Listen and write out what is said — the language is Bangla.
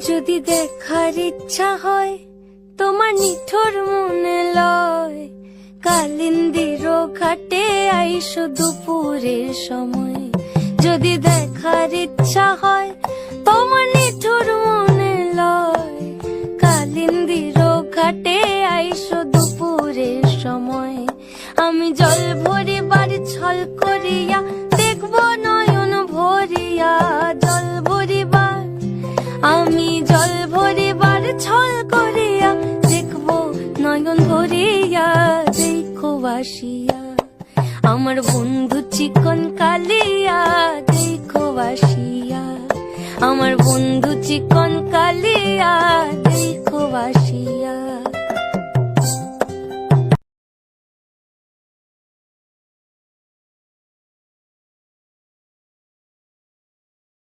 যদি দেখার ইচ্ছা হয় তোমার নিঠুর মনে লয়, কালিন্দির ঘাটে আইসো দুপুরের সময়। যদি দেখার ইচ্ছা হয় তোমার নিঠুর মনে লয়, কালিন্দির ঘাটে আইসো দুপুরের সময়। আমি জল ভরিবার ছল করিয়া দেখবো নয়ন ভরিয়া, জল ভরিবার আমি জল ভরিবার ছল করিয়া দেখবো নয়ন ভরিয়া। দেখো বাসিয়া আমার বন্ধু চিকন কালিয়া, দেখো বাসিয়া আমার বন্ধু চিকন কালিয়া, দেখো বাসিয়া।